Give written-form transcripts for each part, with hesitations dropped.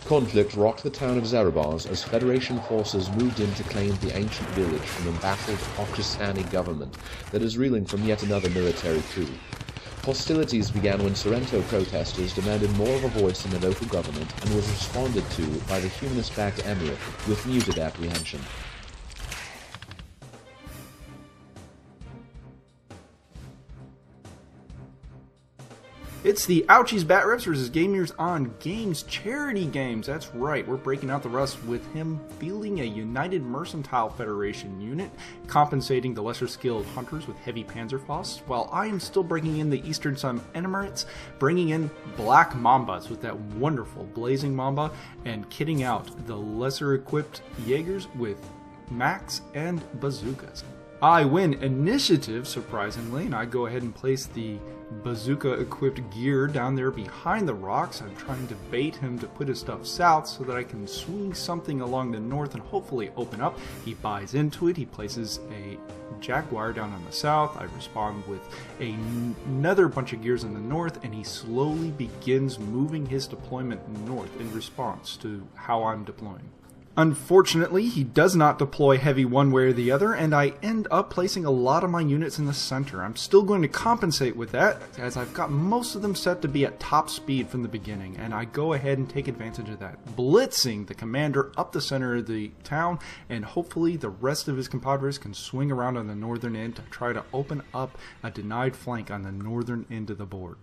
Conflict rocked the town of Zerebars as Federation forces moved in to claim the ancient village from the baffled Pakistani government that is reeling from yet another military coup. Hostilities began when Sorrento protesters demanded more of a voice in the local government and was responded to by the humanist-backed emir with muted apprehension. It's the Ouchies Batreps versus Gamers on Games charity games. That's right, we're breaking out the rust with him fielding a United Mercantile Federation unit, compensating the lesser skilled hunters with heavy Panzerfaust, while I am still bringing in the Eastern Sun Emirates, bringing in Black Mambas with that wonderful Blazing Mamba, and kitting out the lesser equipped Jaegers with Max and Bazookas. I win initiative, surprisingly, and I go ahead and place the bazooka-equipped gear down there behind the rocks. I'm trying to bait him to put his stuff south so that I can swing something along the north and hopefully open up. He buys into it. He places a Jaguar down on the south. I respond with another bunch of gears in the north, and he slowly begins moving his deployment north in response to how I'm deploying. Unfortunately, he does not deploy heavy one way or the other, and I end up placing a lot of my units in the center. I'm still going to compensate with that, as I've got most of them set to be at top speed from the beginning, and I go ahead and take advantage of that, blitzing the commander up the center of the town, and hopefully the rest of his compadres can swing around on the northern end to try to open up a denied flank on the northern end of the board.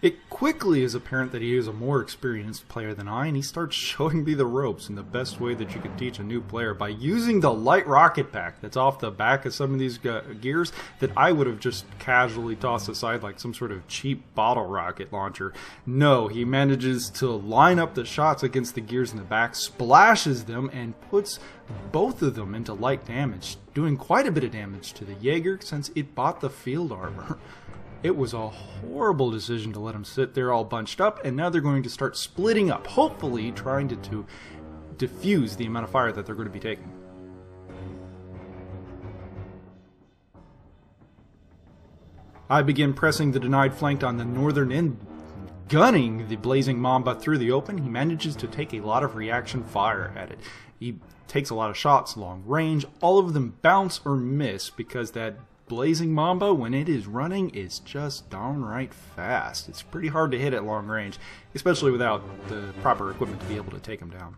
It quickly is apparent that he is a more experienced player than I, and he starts showing me the ropes in the best way that you can teach a new player by using the light rocket pack that's off the back of some of these gears that I would have just casually tossed aside like some sort of cheap bottle rocket launcher. No, he manages to line up the shots against the gears in the back, splashes them, and puts both of them into light damage, doing quite a bit of damage to the Jaeger since it bought the field armor. It was a horrible decision to let them sit there all bunched up, and now they're going to start splitting up, hopefully trying to diffuse the amount of fire that they're going to be taking. I begin pressing the denied flank on the northern end, gunning the Blazing Mamba through the open. He manages to take a lot of reaction fire at it. He takes a lot of shots long range. All of them bounce or miss because that Blazing Mamba, when it is running, is just downright fast. It's pretty hard to hit at long range, especially without the proper equipment to be able to take him down.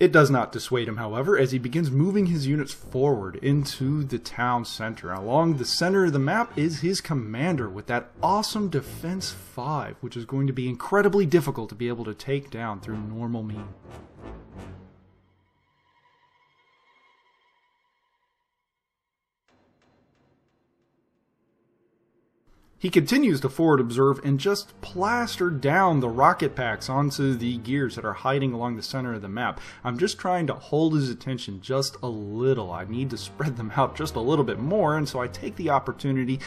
It does not dissuade him, however, as he begins moving his units forward into the town center. Along the center of the map is his commander with that awesome Defense 5, which is going to be incredibly difficult to be able to take down through normal means. He continues to forward observe and just plaster down the rocket packs onto the gears that are hiding along the center of the map. I'm just trying to hold his attention just a little. I need to spread them out just a little bit more, and so I take the opportunity,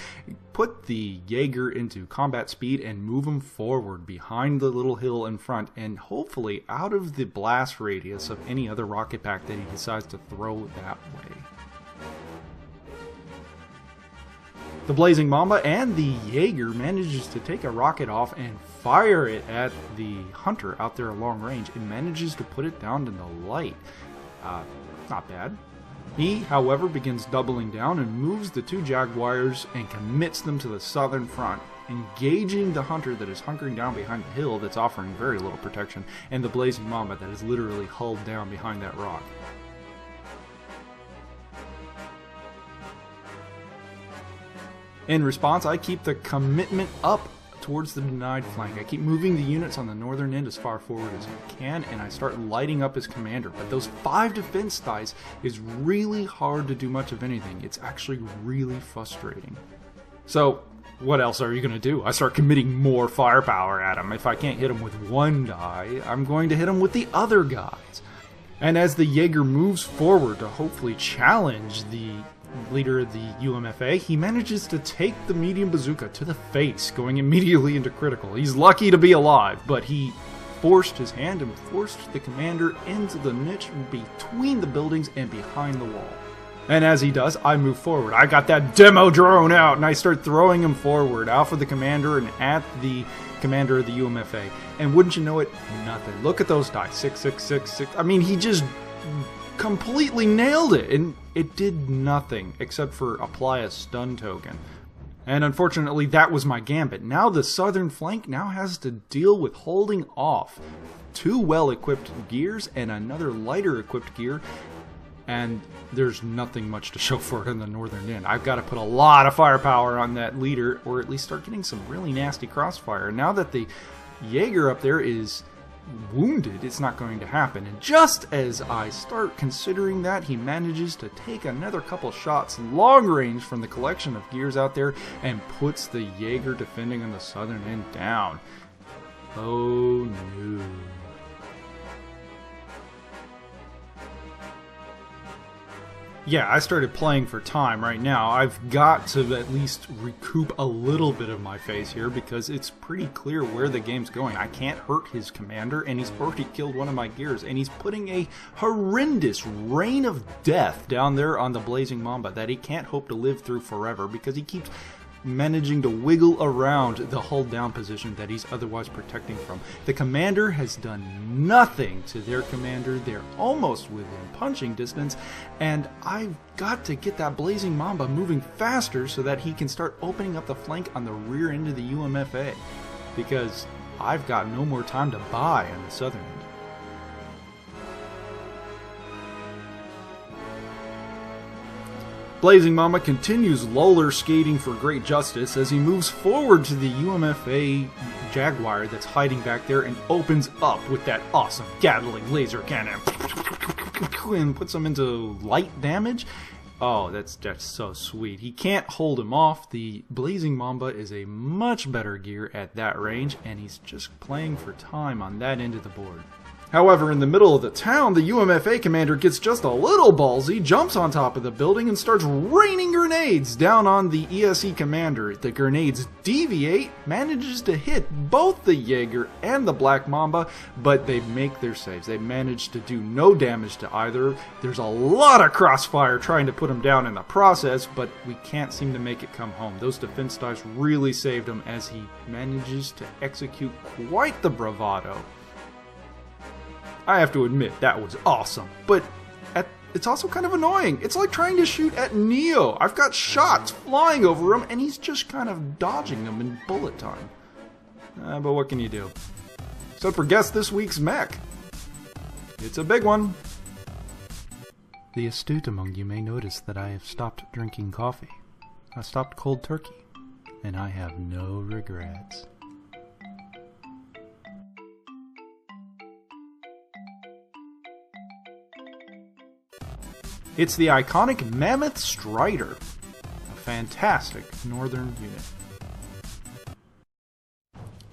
put the Jaeger into combat speed, and move him forward behind the little hill in front, and hopefully out of the blast radius of any other rocket pack that he decides to throw that way. The Blazing Mamba and the Jaeger manages to take a rocket off and fire it at the hunter out there at long range and manages to put it down in the light. Not bad. He, however, begins doubling down and moves the two Jaguars and commits them to the southern front, engaging the hunter that is hunkering down behind the hill that's offering very little protection, and the Blazing Mamba that is literally hulled down behind that rock. In response, I keep the commitment up towards the denied flank. I keep moving the units on the northern end as far forward as I can, and I start lighting up his commander. But those 5 defense dice is really hard to do much of anything. It's actually really frustrating. So, what else are you going to do? I start committing more firepower at him. If I can't hit him with one die, I'm going to hit him with the other guys. And as the Jaeger moves forward to hopefully challenge the leader of the UMFA, he manages to take the medium bazooka to the face, going immediately into critical. He's lucky to be alive, but he forced his hand and forced the commander into the niche between the buildings and behind the wall. And as he does, I move forward. I got that demo drone out, and I start throwing him forward, out for the commander and at the commander of the UMFA. And wouldn't you know it, nothing. Look at those dice, 6, 6, 6, 6. I mean, he just completely nailed it, and it did nothing except for apply a stun token. And unfortunately, that was my gambit. Now the southern flank now has to deal with holding off 2 well-equipped gears and another lighter-equipped gear, and there's nothing much to show for it in the northern end. I've got to put a lot of firepower on that leader, or at least start getting some really nasty crossfire. Now that the Jaeger up there is wounded, it's not going to happen. And just as I start considering that, he manages to take another couple shots long range from the collection of gears out there and puts the Jaeger defending on the southern end down. Oh no. Yeah, I started playing for time right now. I've got to at least recoup a little bit of my phase here because it's pretty clear where the game's going. I can't hurt his commander, and he's already killed one of my gears, and he's putting a horrendous rain of death down there on the Blazing Mamba that he can't hope to live through forever because he keeps managing to wiggle around the hull down position that he's otherwise protecting from. The commander has done nothing to their commander. They're almost within punching distance, and I've got to get that Blazing Mamba moving faster so that he can start opening up the flank on the rear end of the UMFA, because I've got no more time to buy on the southern end. Blazing Mamba continues roller skating for great justice as he moves forward to the UMFA Jaguar that's hiding back there and opens up with that awesome Gatling laser cannon and puts him into light damage. Oh, that's so sweet. He can't hold him off. The Blazing Mamba is a much better gear at that range, and he's just playing for time on that end of the board. However, in the middle of the town, the UMFA commander gets just a little ballsy, jumps on top of the building, and starts raining grenades down on the ESE commander. The grenades deviate, manages to hit both the Jaeger and the Black Mamba, but they make their saves. They manage to do no damage to either. There's a lot of crossfire trying to put him down in the process, but we can't seem to make it come home. Those defense dice really saved him as he manages to execute quite the bravado. I have to admit, that was awesome, but it's also kind of annoying. It's like trying to shoot at Neo. I've got shots flying over him, and he's just kind of dodging them in bullet time. But what can you do? So for guess this week's mech. It's a big one. The astute among you may notice that I have stopped drinking coffee. I stopped cold turkey, and I have no regrets. It's the iconic Mammoth Strider, a fantastic northern unit.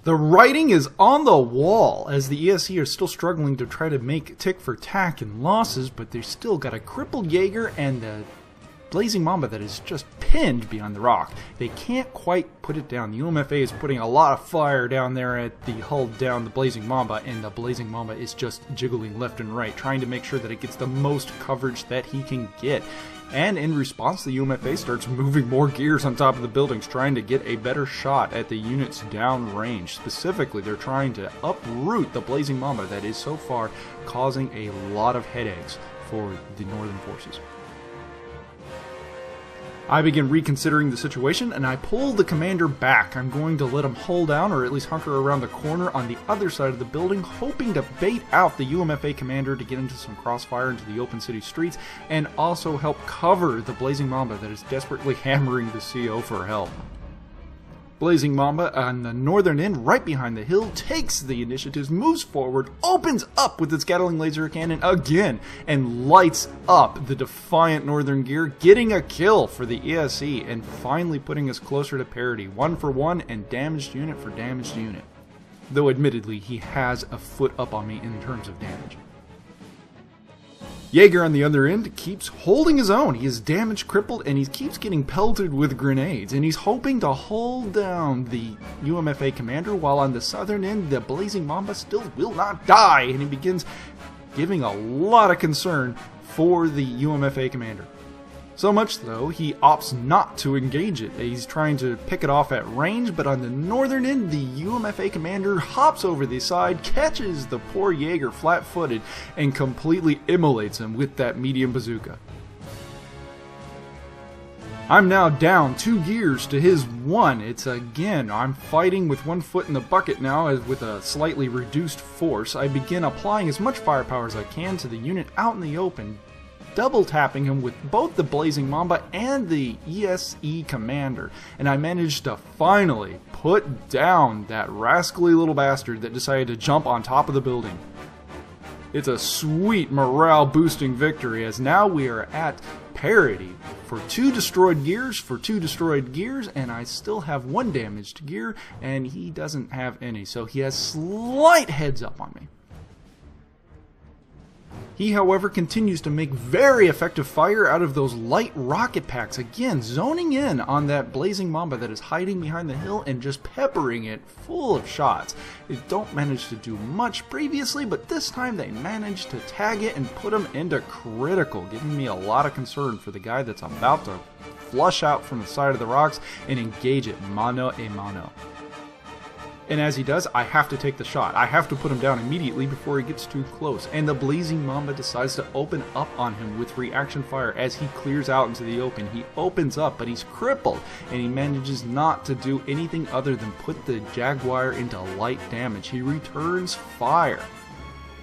The writing is on the wall as the ESE are still struggling to try to make tick for tack and losses, but they've still got a crippled Jaeger and the Blazing Mamba that is just pinned beyond the rock. They can't quite put it down. The UMFA is putting a lot of fire down there at the hull down the Blazing Mamba, and the Blazing Mamba is just jiggling left and right, trying to make sure that it gets the most coverage that he can get. And in response, the UMFA starts moving more gears on top of the buildings, trying to get a better shot at the units down range. Specifically, they're trying to uproot the Blazing Mamba that is so far causing a lot of headaches for the northern forces. I begin reconsidering the situation, and I pull the commander back. I'm going to let him hull down, or at least hunker around the corner on the other side of the building, hoping to bait out the UMFA commander to get into some crossfire into the open city streets, and also help cover the Blazing Mamba that is desperately hammering the CO for help. Blazing Mamba on the northern end, right behind the hill, takes the initiative, moves forward, opens up with its Gatling laser cannon again, and lights up the defiant northern gear, getting a kill for the ESE and finally putting us closer to parity, 1 for 1 and damaged unit for damaged unit. Though admittedly, he has a foot up on me in terms of damage. Jaeger on the other end keeps holding his own. He is damaged, crippled, and he keeps getting pelted with grenades. And he's hoping to hold down the UMFA commander, while on the southern end, the Blazing Mamba still will not die. And he begins giving a lot of concern for the UMFA commander. So much, though, he opts not to engage it. He's trying to pick it off at range, but on the northern end, the UMFA commander hops over the side, catches the poor Jaeger flat-footed, and completely immolates him with that medium bazooka. I'm now down 2 gears to his 1. It's again, I'm fighting with 1 foot in the bucket now as with a slightly reduced force. I begin applying as much firepower as I can to the unit out in the open, double tapping him with both the Blazing Mamba and the ESE commander, and I managed to finally put down that rascally little bastard that decided to jump on top of the building. It's a sweet morale boosting victory, as now we are at parity for 2 destroyed gears, and I still have 1 damaged gear, and he doesn't have any, so he has slight heads up on me. He, however, continues to make very effective fire out of those light rocket packs, again zoning in on that Blazing Mamba that is hiding behind the hill and just peppering it full of shots. They don't manage to do much previously, but this time they managed to tag it and put him into critical, giving me a lot of concern for the guy that's about to flush out from the side of the rocks and engage it mano a mano. And as he does, I have to take the shot. I have to put him down immediately before he gets too close. And the Blazing Mamba decides to open up on him with reaction fire as he clears out into the open. He opens up, but he's crippled, and he manages not to do anything other than put the Jaguar into light damage. He returns fire.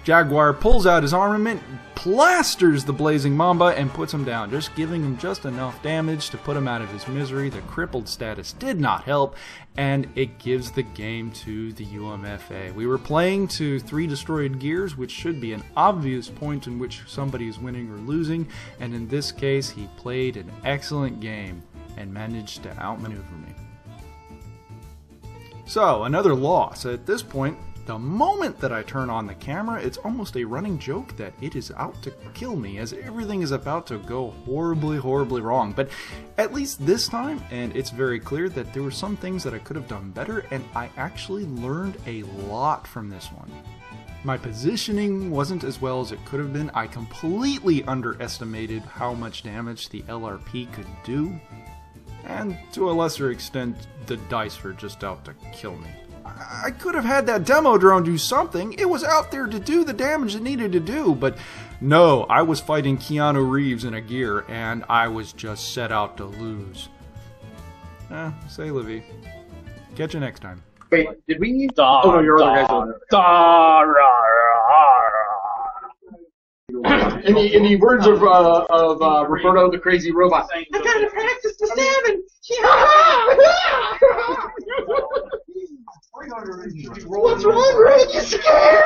Jaguar pulls out his armament, plasters the Blazing Mamba, and puts him down, just giving him just enough damage to put him out of his misery. The crippled status did not help, and it gives the game to the UMFA. We were playing to 3 destroyed gears, which should be an obvious point in which somebody is winning or losing, and in this case, he played an excellent game and managed to outmaneuver me. So, another loss. At this point, the moment that I turn on the camera, it's almost a running joke that it is out to kill me, as everything is about to go horribly, horribly wrong. But at least this time, and it's very clear that there were some things that I could have done better, and I actually learned a lot from this one. My positioning wasn't as well as it could have been. I completely underestimated how much damage the LRP could do, and to a lesser extent, the dice were just out to kill me. I could have had that demo drone do something. It was out there to do the damage it needed to do, but no, I was fighting Keanu Reeves in a gear, and I was just set out to lose. Say Livy. Catch you next time. Wait, did we need... Oh no, your other guys are in the words of Roberto the Crazy Robot, I gotta practice the salmon! What's wrong, Greg? You scared?